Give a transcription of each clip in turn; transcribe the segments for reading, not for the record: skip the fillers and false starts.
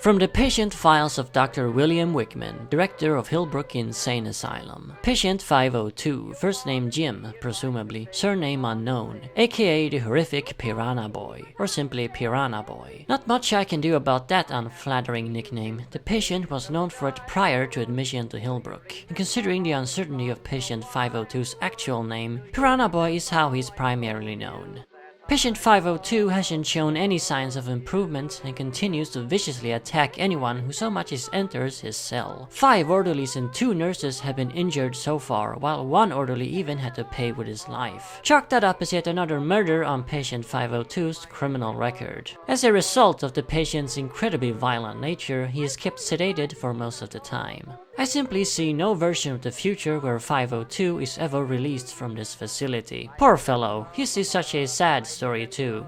From the patient files of Dr. William Wickman, director of Hillbrook Insane Asylum. Patient 502, first name Jim, presumably, surname unknown, aka the horrific Piranha Boy, or simply Piranha Boy. Not much I can do about that unflattering nickname. The patient was known for it prior to admission to Hillbrook, and considering the uncertainty of patient 502's actual name, Piranha Boy is how he's primarily known. Patient 502 hasn't shown any signs of improvement and continues to viciously attack anyone who so much as enters his cell. 5 orderlies and 2 nurses have been injured so far, while 1 orderly even had to pay with his life. Chalk that up as yet another murder on patient 502's criminal record. As a result of the patient's incredibly violent nature, he is kept sedated for most of the time. I simply see no version of the future where 502 is ever released from this facility. Poor fellow, his is such a sad story too.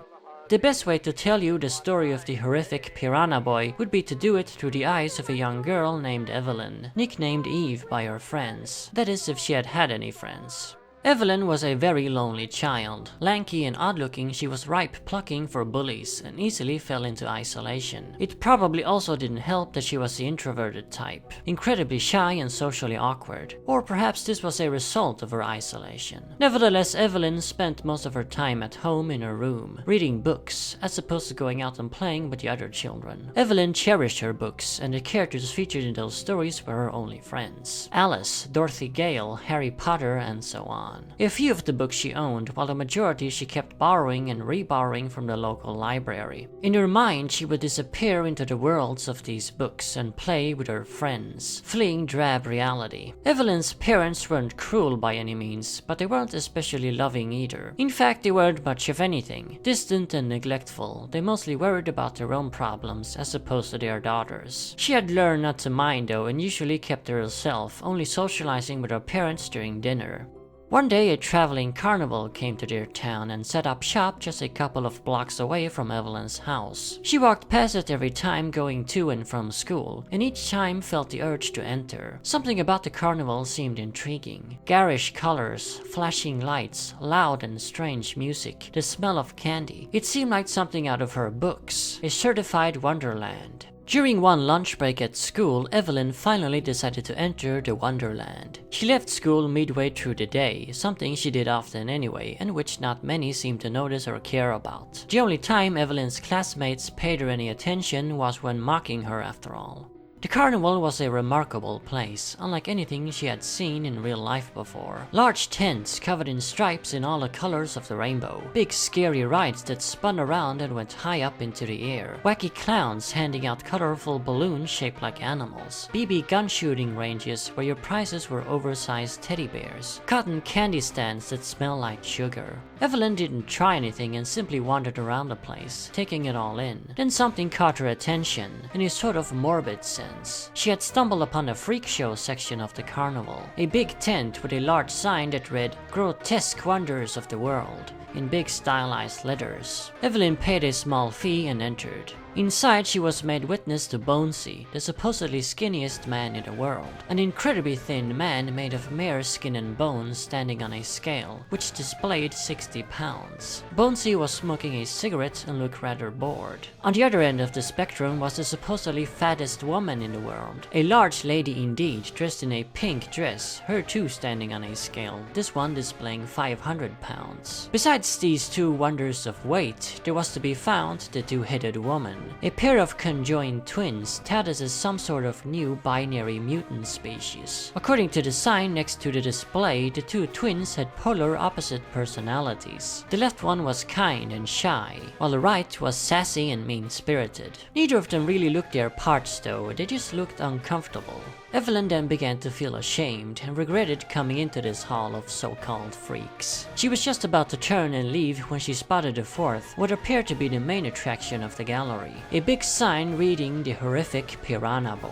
The best way to tell you the story of the horrific Piranha Boy would be to do it through the eyes of a young girl named Evelyn, nicknamed Eve by her friends. That is, if she had had any friends. Evelyn was a very lonely child. Lanky and odd-looking, she was ripe plucking for bullies and easily fell into isolation. It probably also didn't help that she was the introverted type, incredibly shy and socially awkward. Or perhaps this was a result of her isolation. Nevertheless, Evelyn spent most of her time at home in her room, reading books, as opposed to going out and playing with the other children. Evelyn cherished her books, and the characters featured in those stories were her only friends. Alice, Dorothy Gale, Harry Potter, and so on. A few of the books she owned, while the majority she kept borrowing and reborrowing from the local library. In her mind, she would disappear into the worlds of these books and play with her friends, fleeing drab reality. Evelyn's parents weren't cruel by any means, but they weren't especially loving either. In fact, they weren't much of anything. Distant and neglectful, they mostly worried about their own problems as opposed to their daughters. She had learned not to mind though, and usually kept to herself, only socializing with her parents during dinner. One day, a traveling carnival came to their town and set up shop just a couple of blocks away from Evelyn's house. She walked past it every time going to and from school, and each time felt the urge to enter. Something about the carnival seemed intriguing. Garish colors, flashing lights, loud and strange music, the smell of candy. It seemed like something out of her books, a certified wonderland. During one lunch break at school, Evelyn finally decided to enter the Wonderland. She left school midway through the day, something she did often anyway, and which not many seemed to notice or care about. The only time Evelyn's classmates paid her any attention was when mocking her after all. The carnival was a remarkable place, unlike anything she had seen in real life before. Large tents covered in stripes in all the colors of the rainbow. Big scary rides that spun around and went high up into the air. Wacky clowns handing out colorful balloons shaped like animals. BB gun shooting ranges where your prizes were oversized teddy bears. Cotton candy stands that smell like sugar. Evelyn didn't try anything and simply wandered around the place, taking it all in. Then something caught her attention, in a sort of morbid sense. She had stumbled upon the freak show section of the carnival, a big tent with a large sign that read "Grotesque Wonders of the World" in big stylized letters. Evelyn paid a small fee and entered. Inside, she was made witness to Bonesy, the supposedly skinniest man in the world. An incredibly thin man made of mere skin and bones standing on a scale, which displayed 60 pounds. Bonesy was smoking a cigarette and looked rather bored. On the other end of the spectrum was the supposedly fattest woman in the world. A large lady indeed, dressed in a pink dress, her too standing on a scale, this one displaying 500 pounds. Besides these two wonders of weight, there was to be found the two-headed woman. A pair of conjoined twins touted as some sort of new binary mutant species. According to the sign next to the display, the two twins had polar opposite personalities. The left one was kind and shy, while the right was sassy and mean-spirited. Neither of them really looked their parts though, they just looked uncomfortable. Evelyn then began to feel ashamed and regretted coming into this hall of so-called freaks. She was just about to turn and leave when she spotted the fourth, what appeared to be the main attraction of the gallery. A big sign reading "The Horrific Piranha Boy."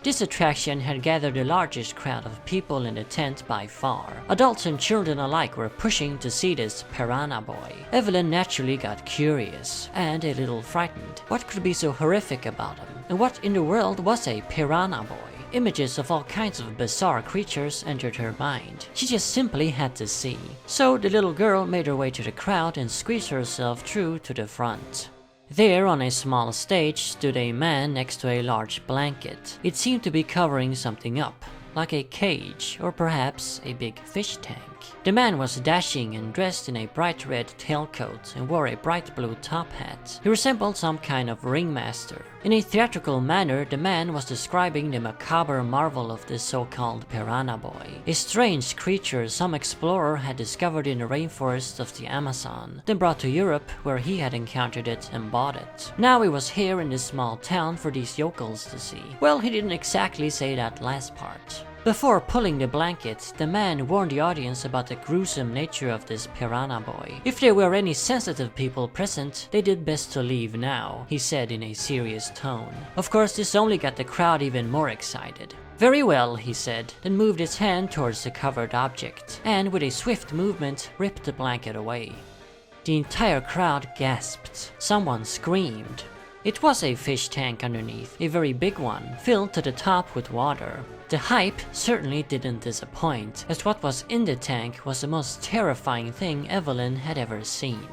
This attraction had gathered the largest crowd of people in the tent by far. Adults and children alike were pushing to see this Piranha Boy. Evelyn naturally got curious, and a little frightened. What could be so horrific about him? And what in the world was a Piranha Boy? Images of all kinds of bizarre creatures entered her mind. She just simply had to see. So the little girl made her way to the crowd and squeezed herself through to the front. There, on a small stage, stood a man next to a large blanket. It seemed to be covering something up, like a cage or perhaps a big fish tank. The man was dashing and dressed in a bright red tailcoat and wore a bright blue top hat. He resembled some kind of ringmaster. In a theatrical manner, the man was describing the macabre marvel of this so-called Piranha boy, a strange creature some explorer had discovered in the rainforests of the Amazon, then brought to Europe where he had encountered it and bought it. Now he was here in this small town for these yokels to see. Well, he didn't exactly say that last part. Before pulling the blanket, the man warned the audience about the gruesome nature of this Piranha boy. If there were any sensitive people present, they did best to leave now, he said in a serious tone. Of course, this only got the crowd even more excited. Very well, he said, then moved his hand towards the covered object, and with a swift movement, ripped the blanket away. The entire crowd gasped. Someone screamed. It was a fish tank underneath, a very big one, filled to the top with water. The hype certainly didn't disappoint, as what was in the tank was the most terrifying thing Evelyn had ever seen.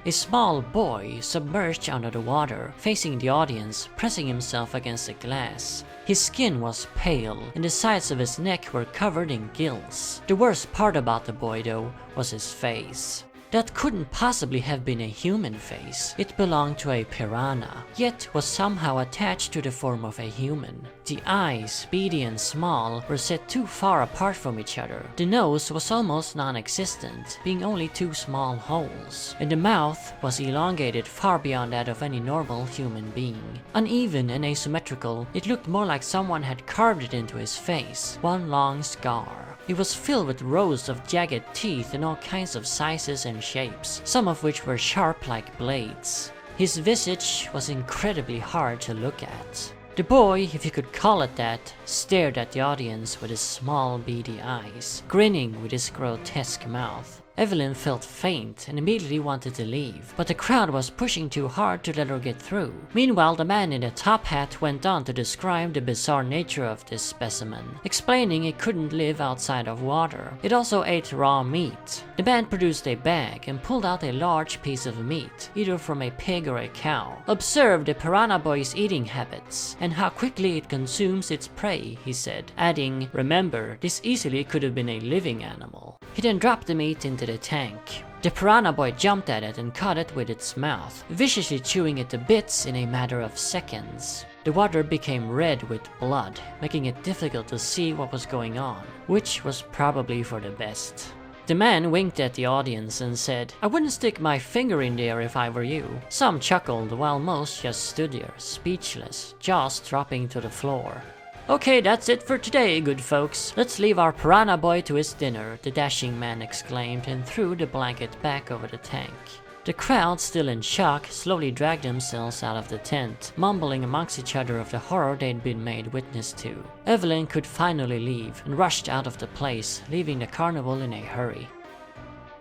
A small boy submerged under the water, facing the audience, pressing himself against the glass. His skin was pale, and the sides of his neck were covered in gills. The worst part about the boy, though, was his face. That couldn't possibly have been a human face. It belonged to a piranha, yet was somehow attached to the form of a human. The eyes, beady and small, were set too far apart from each other. The nose was almost non-existent, being only two small holes, and the mouth was elongated far beyond that of any normal human being. Uneven and asymmetrical, it looked more like someone had carved it into his face, one long scar. It was filled with rows of jagged teeth in all kinds of sizes and shapes, some of which were sharp like blades. His visage was incredibly hard to look at. The boy, if you could call it that, stared at the audience with his small beady eyes, grinning with his grotesque mouth. Evelyn felt faint and immediately wanted to leave, but the crowd was pushing too hard to let her get through. Meanwhile, the man in the top hat went on to describe the bizarre nature of this specimen, explaining it couldn't live outside of water. It also ate raw meat. The man produced a bag and pulled out a large piece of meat, either from a pig or a cow. Observe the piranha boy's eating habits, and how quickly it consumes its prey, he said, adding, remember, this easily could have been a living animal. He then dropped the meat into the tank. The piranha boy jumped at it and caught it with its mouth, viciously chewing it to bits in a matter of seconds. The water became red with blood, making it difficult to see what was going on, which was probably for the best. The man winked at the audience and said, I wouldn't stick my finger in there if I were you. Some chuckled while most just stood there, speechless, jaws dropping to the floor. Okay, that's it for today, good folks. Let's leave our piranha boy to his dinner, the dashing man exclaimed and threw the blanket back over the tank. The crowd, still in shock, slowly dragged themselves out of the tent, mumbling amongst each other of the horror they'd been made witness to. Evelyn could finally leave and rushed out of the place, leaving the carnival in a hurry.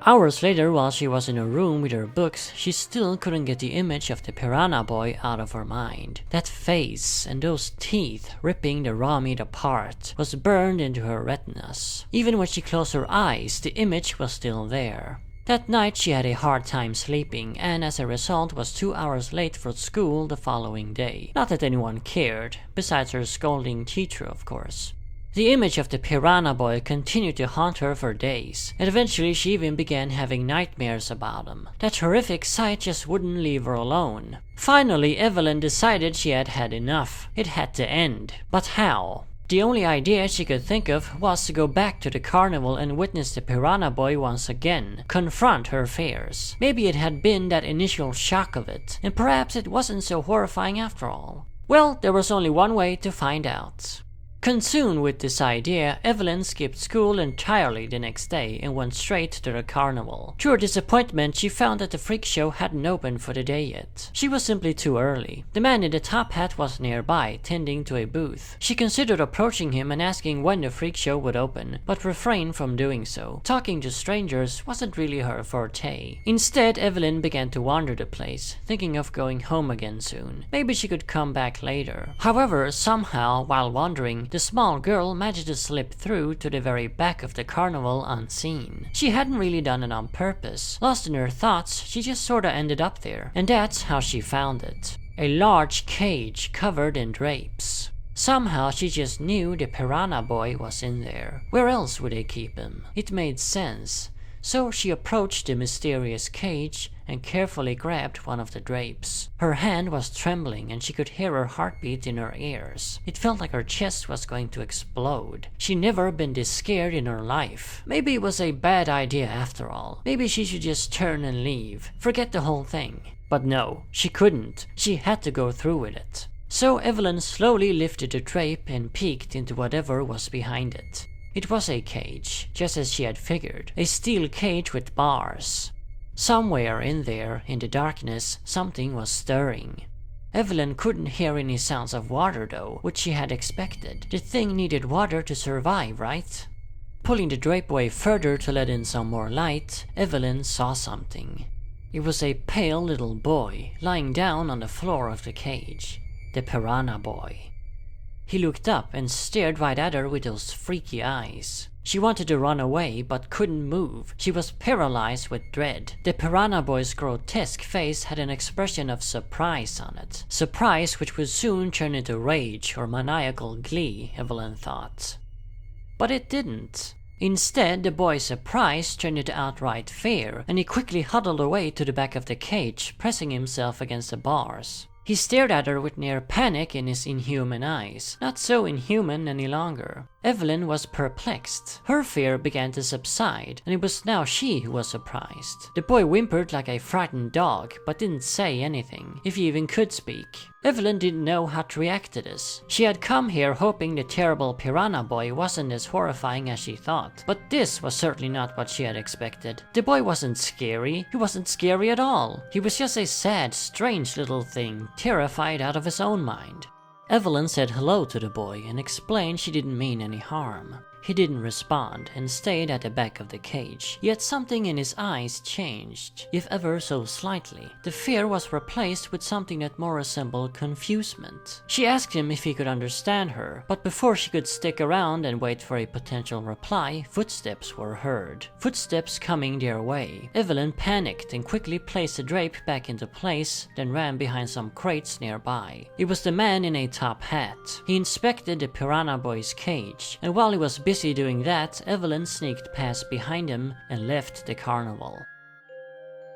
Hours later, while she was in her room with her books, she still couldn't get the image of the piranha boy out of her mind. That face and those teeth ripping the raw meat apart was burned into her retinas. Even when she closed her eyes, the image was still there. That night she had a hard time sleeping, and as a result was 2 hours late for school the following day. Not that anyone cared, besides her scolding teacher, of course. The image of the piranha boy continued to haunt her for days, and eventually she even began having nightmares about him. That horrific sight just wouldn't leave her alone. Finally, Evelyn decided she had had enough. It had to end. But how? The only idea she could think of was to go back to the carnival and witness the piranha boy once again, confront her fears. Maybe it had been that initial shock of it, and perhaps it wasn't so horrifying after all. Well, there was only one way to find out. Consumed with this idea, Evelyn skipped school entirely the next day and went straight to the carnival. To her disappointment, she found that the freak show hadn't opened for the day yet. She was simply too early. The man in the top hat was nearby, tending to a booth. She considered approaching him and asking when the freak show would open, but refrained from doing so. Talking to strangers wasn't really her forte. Instead, Evelyn began to wander the place, thinking of going home again soon. Maybe she could come back later. However, somehow, while wandering, the small girl managed to slip through to the very back of the carnival unseen. She hadn't really done it on purpose. Lost in her thoughts, she just sorta ended up there. And that's how she found it. A large cage covered in drapes. Somehow she just knew the Piranha boy was in there. Where else would they keep him? It made sense. So she approached the mysterious cage and carefully grabbed one of the drapes. Her hand was trembling and she could hear her heartbeat in her ears. It felt like her chest was going to explode. She'd never been this scared in her life. Maybe it was a bad idea after all. Maybe she should just turn and leave. Forget the whole thing. But no, she couldn't. She had to go through with it. So Evelyn slowly lifted the drape and peeked into whatever was behind it. It was a cage, just as she had figured. A steel cage with bars. Somewhere in there, in the darkness, something was stirring. Evelyn couldn't hear any sounds of water though, which she had expected. The thing needed water to survive, right? Pulling the drape away further to let in some more light, Evelyn saw something. It was a pale little boy, lying down on the floor of the cage. The Piranha boy. He looked up and stared right at her with those freaky eyes. She wanted to run away, but couldn't move. She was paralyzed with dread. The Piranha boy's grotesque face had an expression of surprise on it. Surprise which would soon turn into rage or maniacal glee, Evelyn thought. But it didn't. Instead, the boy's surprise turned into outright fear, and he quickly huddled away to the back of the cage, pressing himself against the bars. He stared at her with near panic in his inhuman eyes. Not so inhuman any longer. Evelyn was perplexed. Her fear began to subside, and it was now she who was surprised. The boy whimpered like a frightened dog, but didn't say anything, if he even could speak. Evelyn didn't know how to react to this. She had come here hoping the terrible Piranha boy wasn't as horrifying as she thought, but this was certainly not what she had expected. The boy wasn't scary. He wasn't scary at all. He was just a sad, strange little thing, terrified out of his own mind. Evelyn said hello to the boy and explained she didn't mean any harm. He didn't respond and stayed at the back of the cage, yet something in his eyes changed, if ever so slightly. The fear was replaced with something that more resembled confusement. She asked him if he could understand her, but before she could stick around and wait for a potential reply, footsteps were heard. Footsteps coming their way. Evelyn panicked and quickly placed the drape back into place, then ran behind some crates nearby. It was the man in a top hat. He inspected the Piranha boy's cage, and while he was busy doing that, Evelyn sneaked past behind him and left the carnival.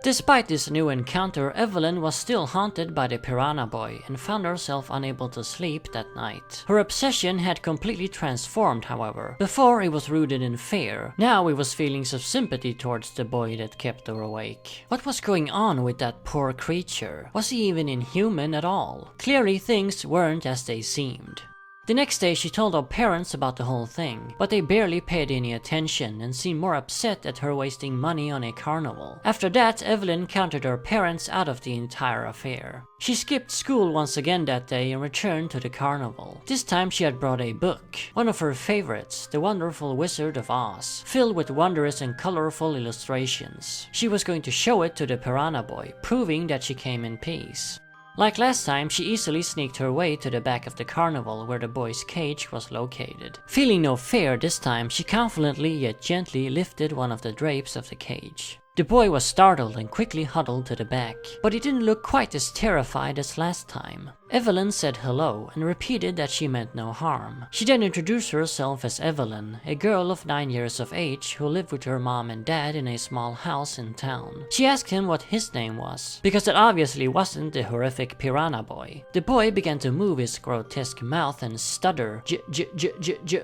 Despite this new encounter, Evelyn was still haunted by the Piranha boy and found herself unable to sleep that night. Her obsession had completely transformed, however. Before it was rooted in fear, now it was feelings of sympathy towards the boy that kept her awake. What was going on with that poor creature? Was he even inhuman at all? Clearly things weren't as they seemed. The next day she told her parents about the whole thing, but they barely paid any attention and seemed more upset at her wasting money on a carnival. After that, Evelyn counted her parents out of the entire affair. She skipped school once again that day and returned to the carnival. This time she had brought a book, one of her favorites, The Wonderful Wizard of Oz, filled with wondrous and colorful illustrations. She was going to show it to the Piranha boy, proving that she came in peace. Like last time, she easily sneaked her way to the back of the carnival where the boy's cage was located. Feeling no fear this time, she confidently yet gently lifted one of the drapes of the cage. The boy was startled and quickly huddled to the back, but he didn't look quite as terrified as last time. Evelyn said hello and repeated that she meant no harm. She then introduced herself as Evelyn, a girl of 9 years of age who lived with her mom and dad in a small house in town. She asked him what his name was, because it obviously wasn't the horrific Piranha boy. The boy began to move his grotesque mouth and stutter,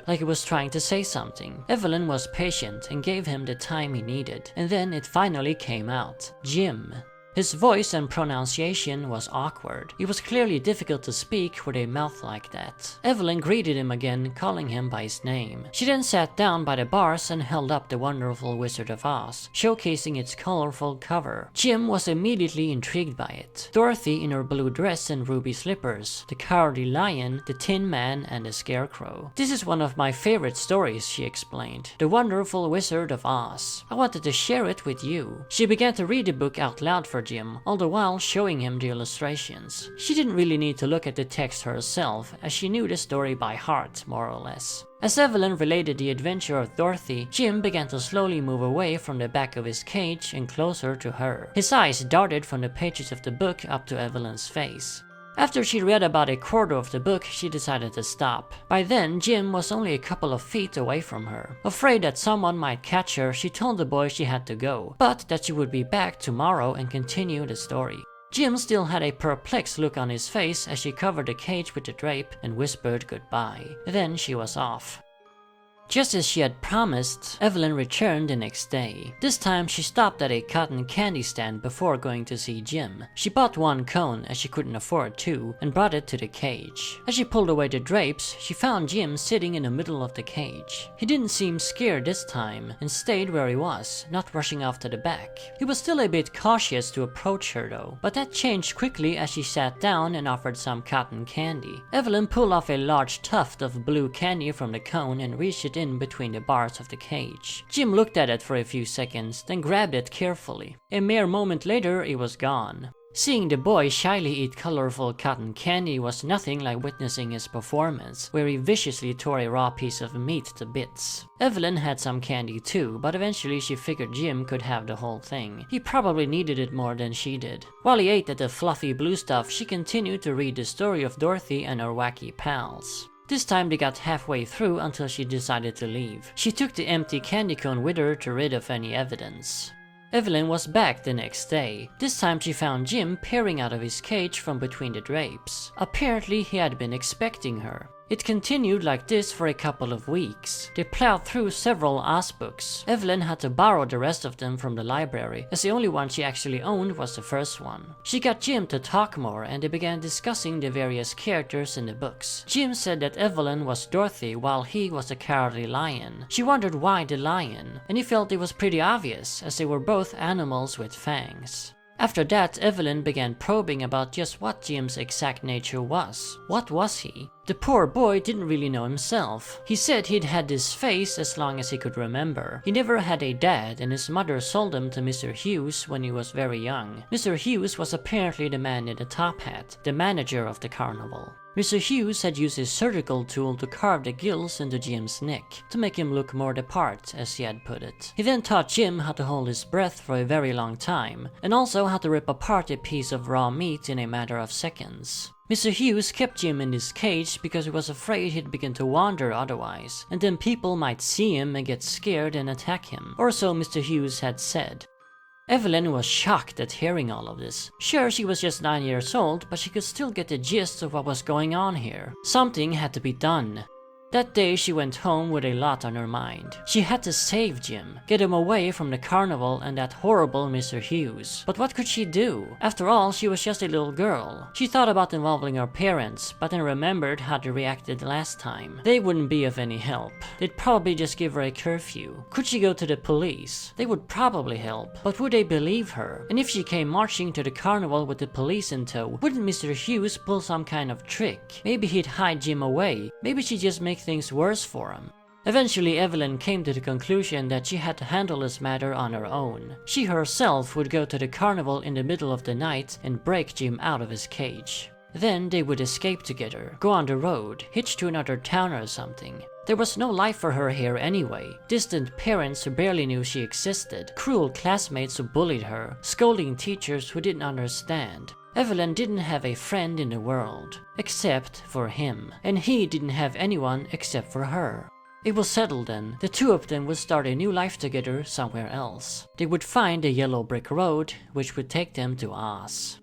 like he was trying to say something. Evelyn was patient and gave him the time he needed, and then it finally came out. Jim. His voice and pronunciation was awkward. It was clearly difficult to speak with a mouth like that. Evelyn greeted him again, calling him by his name. She then sat down by the bars and held up The Wonderful Wizard of Oz, showcasing its colorful cover. Jim was immediately intrigued by it. Dorothy in her blue dress and ruby slippers, the Cowardly Lion, the Tin Man, and the Scarecrow. "This is one of my favorite stories," she explained. "The Wonderful Wizard of Oz. I wanted to share it with you." She began to read the book out loud for Jim, all the while showing him the illustrations. She didn't really need to look at the text herself, as she knew the story by heart, more or less. As Evelyn related the adventure of Dorothy, Jim began to slowly move away from the back of his cage and closer to her. His eyes darted from the pages of the book up to Evelyn's face. After she read about a quarter of the book, she decided to stop. By then, Jim was only a couple of feet away from her. Afraid that someone might catch her, she told the boy she had to go, but that she would be back tomorrow and continue the story. Jim still had a perplexed look on his face as she covered the cage with the drape and whispered goodbye. Then she was off. Just as she had promised, Evelyn returned the next day. This time she stopped at a cotton candy stand before going to see Jim. She bought one cone as she couldn't afford two and brought it to the cage. As she pulled away the drapes, she found Jim sitting in the middle of the cage. He didn't seem scared this time and stayed where he was, not rushing off to the back. He was still a bit cautious to approach her though, but that changed quickly as she sat down and offered some cotton candy. Evelyn pulled off a large tuft of blue candy from the cone and reached it in between the bars of the cage. Jim looked at it for a few seconds, then grabbed it carefully. A mere moment later, it was gone. Seeing the boy shyly eat colorful cotton candy was nothing like witnessing his performance, where he viciously tore a raw piece of meat to bits. Evelyn had some candy too, but eventually she figured Jim could have the whole thing. He probably needed it more than she did. While he ate at the fluffy blue stuff, she continued to read the story of Dorothy and her wacky pals. This time they got halfway through until she decided to leave. She took the empty candy cone with her to rid of any evidence. Evelyn was back the next day. This time she found Jim peering out of his cage from between the drapes. Apparently he had been expecting her. It continued like this for a couple of weeks. They plowed through several Oz books. Evelyn had to borrow the rest of them from the library, as the only one she actually owned was the first one. She got Jim to talk more and they began discussing the various characters in the books. Jim said that Evelyn was Dorothy while he was the cowardly lion. She wondered why the lion, and he felt it was pretty obvious as they were both animals with fangs. After that, Evelyn began probing about just what Jim's exact nature was. What was he? The poor boy didn't really know himself. He said he'd had this face as long as he could remember. He never had a dad and his mother sold him to Mr. Hughes when he was very young. Mr. Hughes was apparently the man in the top hat, the manager of the carnival. Mr. Hughes had used his surgical tool to carve the gills into Jim's neck, to make him look more the part, as he had put it. He then taught Jim how to hold his breath for a very long time, and also how to rip apart a piece of raw meat in a matter of seconds. Mr. Hughes kept Jim in his cage because he was afraid he'd begin to wander otherwise, and then people might see him and get scared and attack him, or so Mr. Hughes had said. Evelyn was shocked at hearing all of this. Sure, she was just 9 years old, but she could still get the gist of what was going on here. Something had to be done. That day she went home with a lot on her mind. She had to save Jim, get him away from the carnival and that horrible Mr. Hughes. But what could she do? After all, she was just a little girl. She thought about involving her parents, but then remembered how they reacted last time. They wouldn't be of any help. They'd probably just give her a curfew. Could she go to the police? They would probably help, but would they believe her? And if she came marching to the carnival with the police in tow, wouldn't Mr. Hughes pull some kind of trick? Maybe he'd hide Jim away. Maybe she'd just make things worse for him. Eventually, Evelyn came to the conclusion that she had to handle this matter on her own. She herself would go to the carnival in the middle of the night and break Jim out of his cage. Then they would escape together, go on the road, hitch to another town or something. There was no life for her here anyway. Distant parents who barely knew she existed, cruel classmates who bullied her, scolding teachers who didn't understand. Evelyn didn't have a friend in the world, except for him, and he didn't have anyone except for her. It was settled then. The two of them would start a new life together somewhere else. They would find a yellow brick road, which would take them to Oz.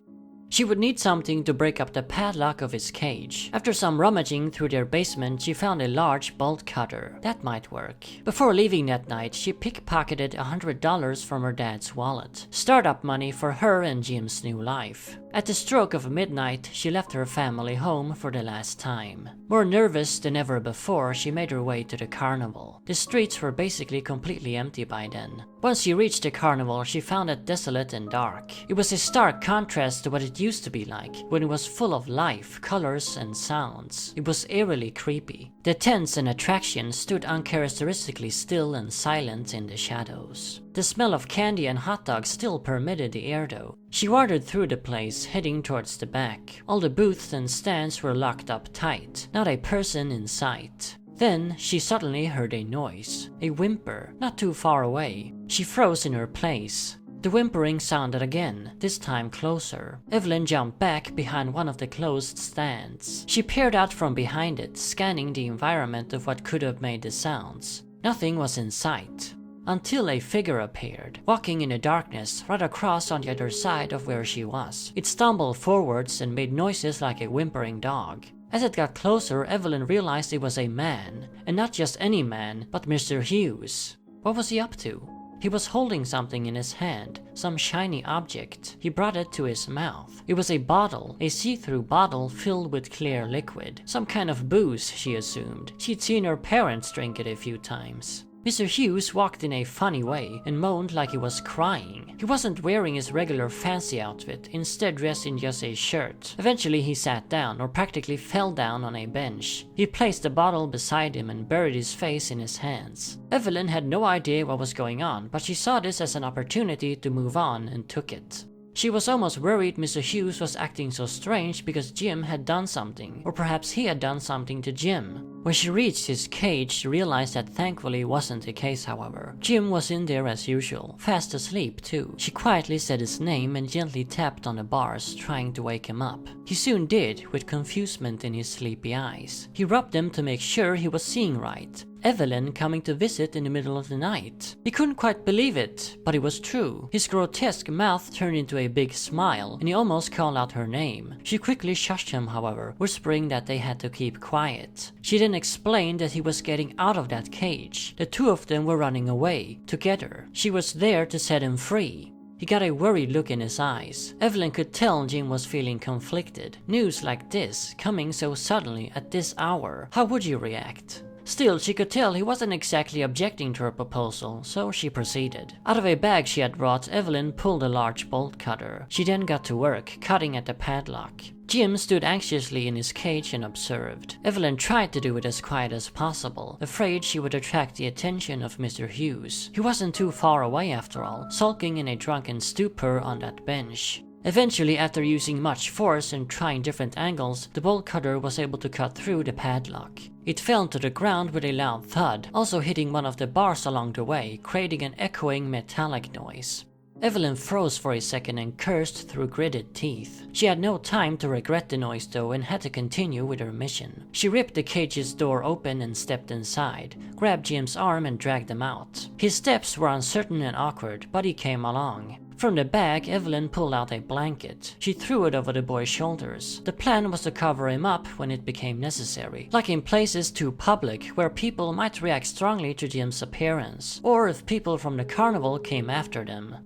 She would need something to break up the padlock of his cage. After some rummaging through their basement, she found a large bolt cutter. That might work. Before leaving that night, she pickpocketed $100 from her dad's wallet. Startup money for her and Jim's new life. At the stroke of midnight, she left her family home for the last time. More nervous than ever before, she made her way to the carnival. The streets were basically completely empty by then. Once she reached the carnival, she found it desolate and dark. It was a stark contrast to what it used to be like, when it was full of life, colors, and sounds. It was eerily creepy. The tents and attractions stood uncharacteristically still and silent in the shadows. The smell of candy and hot dogs still permeated the air though. She wandered through the place, heading towards the back. All the booths and stands were locked up tight, not a person in sight. Then she suddenly heard a noise, a whimper, not too far away. She froze in her place. The whimpering sounded again, this time closer. Evelyn jumped back behind one of the closed stands. She peered out from behind it, scanning the environment of what could have made the sounds. Nothing was in sight. Until a figure appeared, walking in the darkness right across on the other side of where she was. It stumbled forwards and made noises like a whimpering dog. As it got closer, Evelyn realized it was a man, and not just any man, but Mr. Hughes. What was he up to? He was holding something in his hand, some shiny object. He brought it to his mouth. It was a bottle, a see-through bottle filled with clear liquid. Some kind of booze, she assumed. She'd seen her parents drink it a few times. Mr. Hughes walked in a funny way and moaned like he was crying. He wasn't wearing his regular fancy outfit, instead dressed in just a shirt. Eventually he sat down, or practically fell down on a bench. He placed the bottle beside him and buried his face in his hands. Evelyn had no idea what was going on, but she saw this as an opportunity to move on and took it. She was almost worried Mr. Hughes was acting so strange because Jim had done something, or perhaps he had done something to Jim. When she reached his cage, she realized that thankfully wasn't the case, however. Jim was in there as usual, fast asleep too. She quietly said his name and gently tapped on the bars, trying to wake him up. He soon did, with confusement in his sleepy eyes. He rubbed them to make sure he was seeing right. Evelyn coming to visit in the middle of the night. He couldn't quite believe it, but it was true. His grotesque mouth turned into a big smile, and he almost called out her name. She quickly shushed him, however, whispering that they had to keep quiet. She then explained that he was getting out of that cage. The two of them were running away, together. She was there to set him free. He got a worried look in his eyes. Evelyn could tell Jim was feeling conflicted. News like this, coming so suddenly at this hour, how would you react? Still, she could tell he wasn't exactly objecting to her proposal, so she proceeded. Out of a bag she had brought, Evelyn pulled a large bolt cutter. She then got to work, cutting at the padlock. Jim stood anxiously in his cage and observed. Evelyn tried to do it as quiet as possible, afraid she would attract the attention of Mr. Hughes. He wasn't too far away after all, sulking in a drunken stupor on that bench. Eventually, after using much force and trying different angles, the bolt cutter was able to cut through the padlock. It fell to the ground with a loud thud, also hitting one of the bars along the way, creating an echoing metallic noise. Evelyn froze for a second and cursed through gritted teeth. She had no time to regret the noise though and had to continue with her mission. She ripped the cage's door open and stepped inside, grabbed Jim's arm and dragged him out. His steps were uncertain and awkward, but he came along. From the bag, Evelyn pulled out a blanket. She threw it over the boy's shoulders. The plan was to cover him up when it became necessary, like in places too public where people might react strongly to Jim's appearance, or if people from the carnival came after them.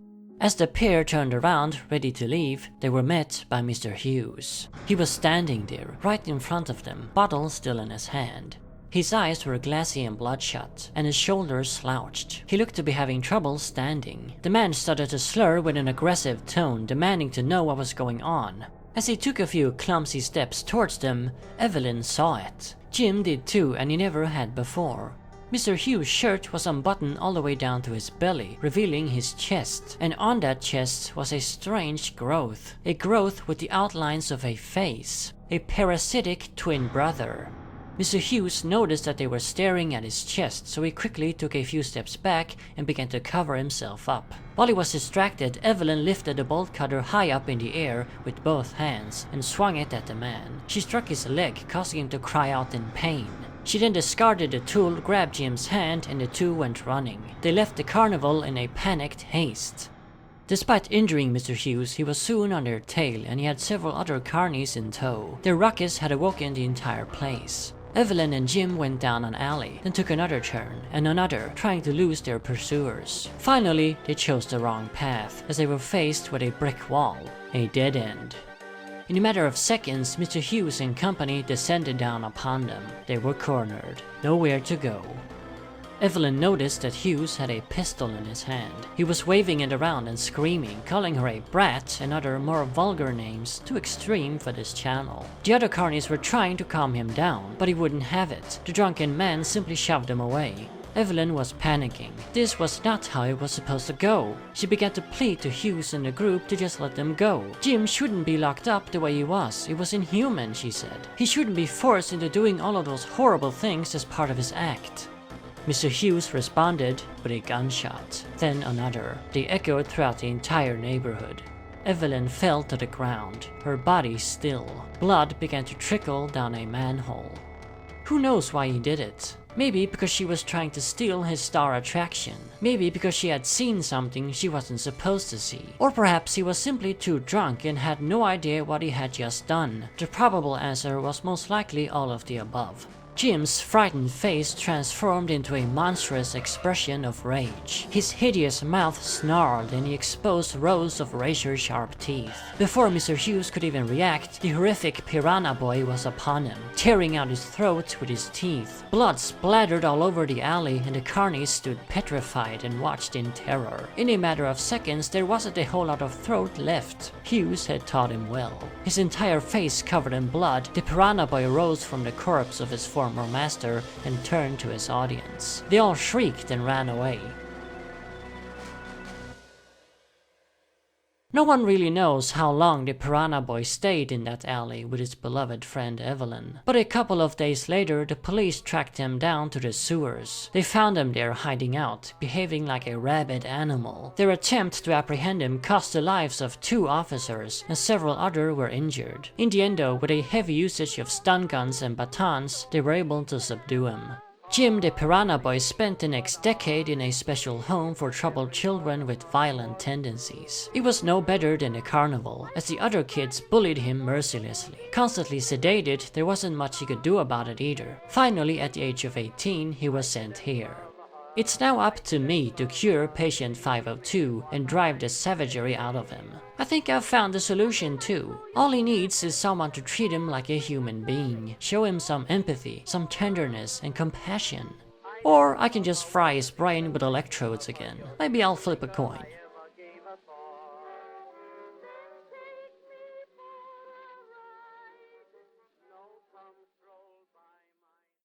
As the pair turned around, ready to leave, they were met by Mr. Hughes. He was standing there, right in front of them, bottle still in his hand. His eyes were glassy and bloodshot, and his shoulders slouched. He looked to be having trouble standing. The man started to slur with an aggressive tone, demanding to know what was going on. As he took a few clumsy steps towards them, Evelyn saw it. Jim did too, and he never had before. Mr. Hughes' shirt was unbuttoned all the way down to his belly, revealing his chest, and on that chest was a strange growth. A growth with the outlines of a face. A parasitic twin brother. Mr. Hughes noticed that they were staring at his chest, so he quickly took a few steps back and began to cover himself up. While he was distracted, Evelyn lifted the bolt cutter high up in the air with both hands and swung it at the man. She struck his leg, causing him to cry out in pain. She then discarded the tool, grabbed Jim's hand, and the two went running. They left the carnival in a panicked haste. Despite injuring Mr. Hughes, he was soon on their tail, and he had several other carnies in tow. Their ruckus had awoken the entire place. Evelyn and Jim went down an alley, then took another turn, and another, trying to lose their pursuers. Finally, they chose the wrong path, as they were faced with a brick wall, a dead end. In a matter of seconds, Mr. Hughes and company descended down upon them. They were cornered, nowhere to go. Evelyn noticed that Hughes had a pistol in his hand. He was waving it around and screaming, calling her a brat and other more vulgar names, too extreme for this channel. The other carnies were trying to calm him down, but he wouldn't have it. The drunken man simply shoved them away. Evelyn was panicking. This was not how it was supposed to go. She began to plead to Hughes and the group to just let them go. Jim shouldn't be locked up the way he was. It was inhuman, she said. He shouldn't be forced into doing all of those horrible things as part of his act. Mr. Hughes responded with a gunshot, then another. They echoed throughout the entire neighborhood. Evelyn fell to the ground, her body still. Blood began to trickle down a manhole. Who knows why he did it? Maybe because she was trying to steal his star attraction. Maybe because she had seen something she wasn't supposed to see. Or perhaps he was simply too drunk and had no idea what he had just done. The probable answer was most likely all of the above. Jim's frightened face transformed into a monstrous expression of rage. His hideous mouth snarled and he exposed rows of razor-sharp teeth. Before Mr. Hughes could even react, the horrific Piranha boy was upon him, tearing out his throat with his teeth. Blood splattered all over the alley and the carnies stood petrified and watched in terror. In a matter of seconds, there wasn't a whole lot of throat left. Hughes had taught him well. His entire face covered in blood, the Piranha boy rose from the corpse of his former master and turned to his audience. They all shrieked and ran away. No one really knows how long the Piranha boy stayed in that alley with his beloved friend Evelyn. But a couple of days later, the police tracked him down to the sewers. They found him there hiding out, behaving like a rabid animal. Their attempt to apprehend him cost the lives of 2 officers, and several others were injured. In the end though, with a heavy usage of stun guns and batons, they were able to subdue him. Jim the Piranha boy spent the next decade in a special home for troubled children with violent tendencies. It was no better than a carnival, as the other kids bullied him mercilessly. Constantly sedated, there wasn't much he could do about it either. Finally, at the age of 18, he was sent here. It's now up to me to cure patient 502 and drive the savagery out of him. I think I've found the solution too. All he needs is someone to treat him like a human being, show him some empathy, some tenderness and compassion. Or I can just fry his brain with electrodes again. Maybe I'll flip a coin.